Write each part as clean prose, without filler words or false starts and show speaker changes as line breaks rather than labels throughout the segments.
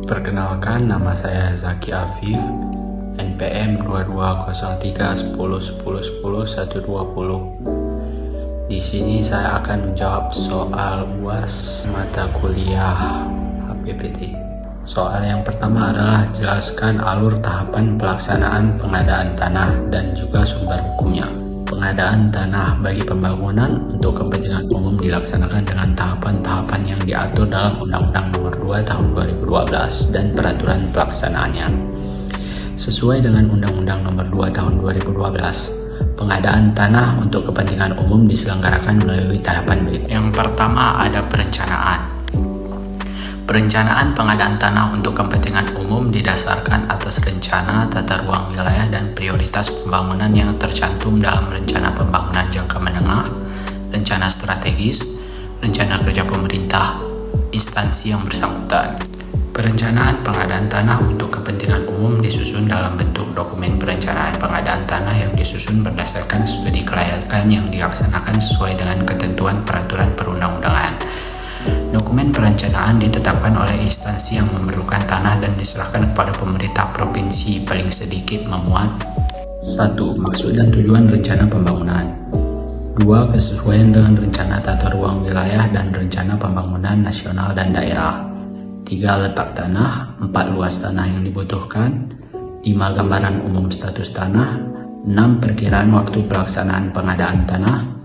Perkenalkan, nama saya Zaki Afif, NPM 22031010100120. Di sini saya akan menjawab soal UAS mata kuliah HPPT. Soal yang pertama adalah jelaskan alur tahapan pelaksanaan pengadaan tanah dan juga sumber hukumnya. Pengadaan tanah bagi pembangunan untuk kepentingan umum dilaksanakan dengan tahapan-tahapan yang diatur dalam Undang-Undang Nomor 2 Tahun 2012 dan peraturan pelaksanaannya. Sesuai dengan Undang-Undang Nomor 2 Tahun 2012, pengadaan tanah untuk kepentingan umum diselenggarakan melalui tahapan berikut. Yang pertama ada perencanaan. Perencanaan pengadaan tanah untuk kepentingan umum didasarkan atas rencana tata ruang wilayah dan prioritas pembangunan yang tercantum dalam rencana pembangunan jangka menengah, rencana strategis, rencana kerja pemerintah, instansi yang bersangkutan. Perencanaan pengadaan tanah untuk kepentingan umum disusun dalam bentuk dokumen perencanaan pengadaan tanah yang disusun berdasarkan studi kelayakan yang dilaksanakan sesuai dengan ketentuan peraturan perundang-undangan. Dokumen perencanaan ditetapkan oleh instansi yang memerlukan tanah dan diserahkan kepada pemerintah provinsi paling sedikit memuat 1. Maksud dan tujuan rencana pembangunan. 2. Kesesuaian dengan rencana tata ruang wilayah dan rencana pembangunan nasional dan daerah. 3. Letak tanah. 4. Luas tanah yang dibutuhkan. 5. Gambaran umum status tanah. 6. Perkiraan waktu pelaksanaan pengadaan tanah.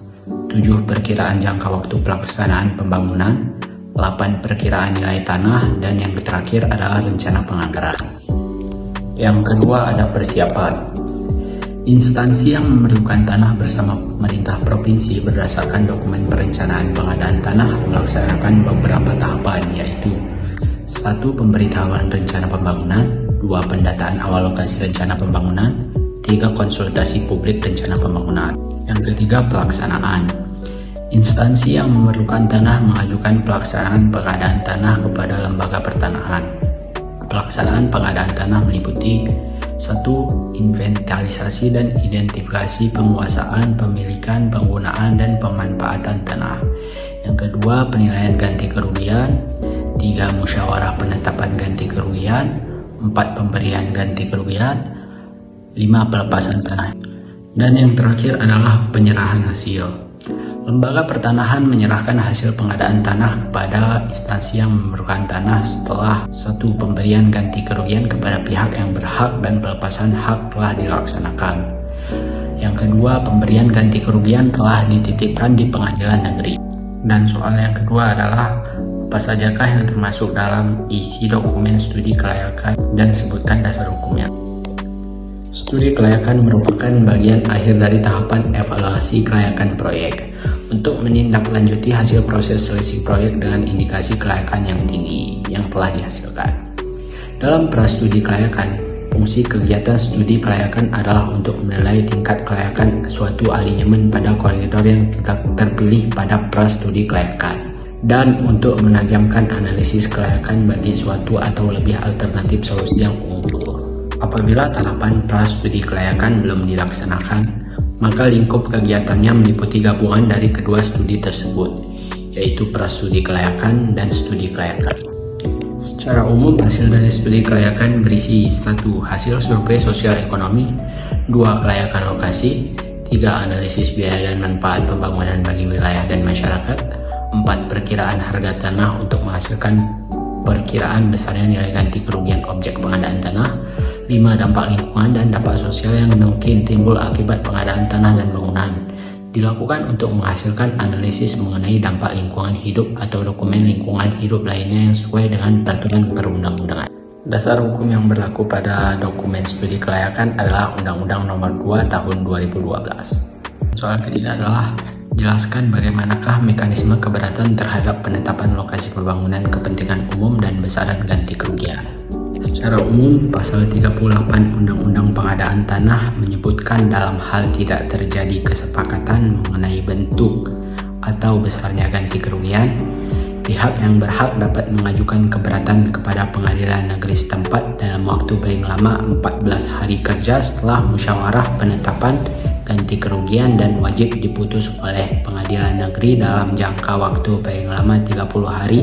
7. Perkiraan jangka waktu pelaksanaan pembangunan. 8. Perkiraan nilai tanah. Dan yang terakhir adalah rencana penganggaran. Yang kedua ada persiapan. Instansi yang memerlukan tanah bersama pemerintah provinsi berdasarkan dokumen perencanaan pengadaan tanah melaksanakan beberapa tahapan, yaitu 1. Pemberitahuan rencana pembangunan. 2. Pendataan awal lokasi rencana pembangunan. 3. Konsultasi publik rencana pembangunan. Yang ketiga, pelaksanaan. Instansi yang memerlukan tanah mengajukan pelaksanaan pengadaan tanah kepada lembaga pertanahan. Pelaksanaan pengadaan tanah meliputi 1. Inventarisasi dan identifikasi penguasaan, pemilikan, penggunaan, dan pemanfaatan tanah. Yang kedua, penilaian ganti kerugian. 3. Musyawarah penetapan ganti kerugian. 4. Pemberian ganti kerugian. 5. Pelepasan tanah. Dan yang terakhir adalah penyerahan hasil. Lembaga pertanahan menyerahkan hasil pengadaan tanah kepada instansi yang memerlukan tanah setelah 1. Pemberian ganti kerugian kepada pihak yang berhak dan pelepasan hak telah dilaksanakan. Yang kedua, pemberian ganti kerugian telah dititipkan di pengadilan negeri. Dan soal yang kedua adalah apa sajakah yang termasuk dalam isi dokumen studi kelayakan dan sebutkan dasar hukumnya. Studi kelayakan merupakan bagian akhir dari tahapan evaluasi kelayakan proyek untuk menindaklanjuti hasil proses seleksi proyek dengan indikasi kelayakan yang tinggi yang telah dihasilkan. Dalam prastudi kelayakan, fungsi kegiatan studi kelayakan adalah untuk menilai tingkat kelayakan suatu alinyemen pada koridor yang terpilih pada prastudi kelayakan dan untuk menajamkan analisis kelayakan bagi suatu atau lebih alternatif solusi yang unggul. Apabila tahapan prastudi kelayakan belum dilaksanakan, maka lingkup kegiatannya meliputi gabungan dari kedua studi tersebut, yaitu prastudi kelayakan dan studi kelayakan. Secara umum, hasil dari studi kelayakan berisi 1. Hasil survei sosial ekonomi. 2. Kelayakan lokasi. 3. Analisis biaya dan manfaat pembangunan bagi wilayah dan masyarakat. 4. Perkiraan harga tanah untuk menghasilkan perkiraan besarnya nilai ganti kerugian objek pengadaan tanah. 5. Dampak lingkungan dan dampak sosial yang mungkin timbul akibat pengadaan tanah dan bangunan dilakukan untuk menghasilkan analisis mengenai dampak lingkungan hidup atau dokumen lingkungan hidup lainnya yang sesuai dengan peraturan perundang-undangan. Dasar hukum yang berlaku pada dokumen studi kelayakan adalah Undang-Undang Nomor 2 Tahun 2012. Soal ketiga adalah jelaskan bagaimanakah mekanisme keberatan terhadap penetapan lokasi pembangunan kepentingan umum dan besaran ganti kerugian. Secara umum, Pasal 38 Undang-Undang Pengadaan Tanah menyebutkan dalam hal tidak terjadi kesepakatan mengenai bentuk atau besarnya ganti kerugian, pihak yang berhak dapat mengajukan keberatan kepada pengadilan negeri setempat dalam waktu paling lama 14 hari kerja setelah musyawarah penetapan ganti kerugian dan wajib diputus oleh pengadilan negeri dalam jangka waktu paling lama 30 hari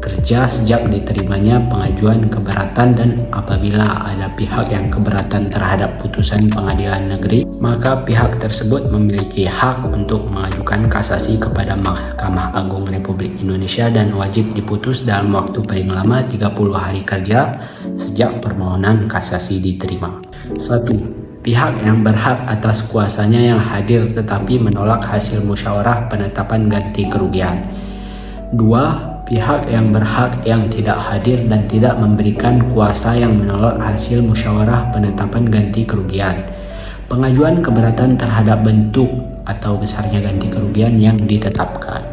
kerja sejak diterimanya pengajuan keberatan, dan apabila ada pihak yang keberatan terhadap putusan pengadilan negeri, maka pihak tersebut memiliki hak untuk mengajukan kasasi kepada Mahkamah Agung Republik Indonesia dan wajib diputus dalam waktu paling lama 30 hari kerja sejak permohonan kasasi diterima. 1. Pihak yang berhak atas kuasanya yang hadir tetapi menolak hasil musyawarah penetapan ganti kerugian. 2. Pihak yang berhak yang tidak hadir dan tidak memberikan kuasa yang menolak hasil musyawarah penetapan ganti kerugian. Pengajuan keberatan terhadap bentuk atau besarnya ganti kerugian yang ditetapkan.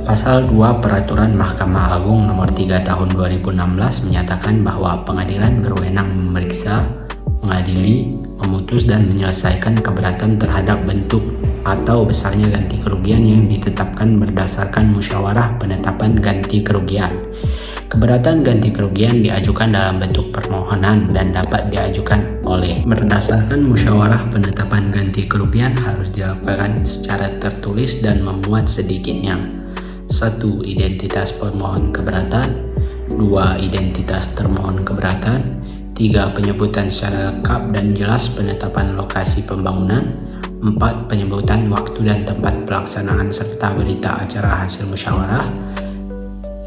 Pasal 2 Peraturan Mahkamah Agung Nomor 3 Tahun 2016 menyatakan bahwa pengadilan berwenang memeriksa, mengadili, memutus dan menyelesaikan keberatan terhadap bentuk atau besarnya ganti kerugian yang ditetapkan berdasarkan musyawarah penetapan ganti kerugian. Keberatan ganti kerugian diajukan dalam bentuk permohonan dan dapat diajukan oleh berdasarkan musyawarah penetapan ganti kerugian harus dilakukan secara tertulis dan memuat sedikitnya 1. Identitas pemohon keberatan, 2. Identitas termohon keberatan, 3. Penyebutan secara lengkap dan jelas penetapan lokasi pembangunan, 4. Penyebutan waktu dan tempat pelaksanaan serta berita acara hasil musyawarah,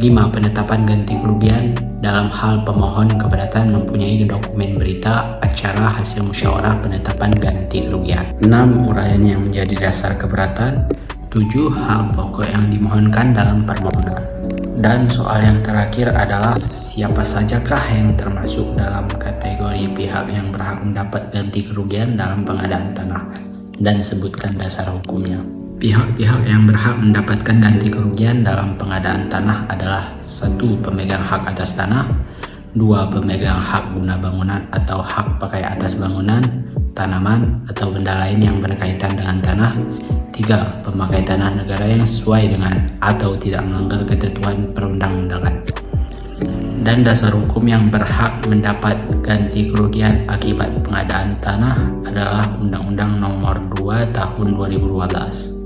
5. Penetapan ganti kerugian dalam hal pemohon keberatan mempunyai dokumen berita acara hasil musyawarah penetapan ganti kerugian, 6. Uraian yang menjadi dasar keberatan, 7. Hal pokok yang dimohonkan dalam permohonan. Dan soal yang terakhir adalah siapa sajakah yang termasuk dalam kategori pihak yang berhak mendapat ganti kerugian dalam pengadaan tanah, dan sebutkan dasar hukumnya. Pihak-pihak yang berhak mendapatkan ganti kerugian dalam pengadaan tanah adalah 1. Pemegang hak atas tanah, 2. Pemegang hak guna bangunan atau hak pakai atas bangunan, tanaman, atau benda lain yang berkaitan dengan tanah, 3. Pemakai tanah negara yang sesuai dengan atau tidak melanggar ketentuan perundang-undangan. Dan dasar hukum yang berhak mendapat ganti kerugian akibat pengadaan tanah adalah Undang-Undang Nomor 2 Tahun 2012.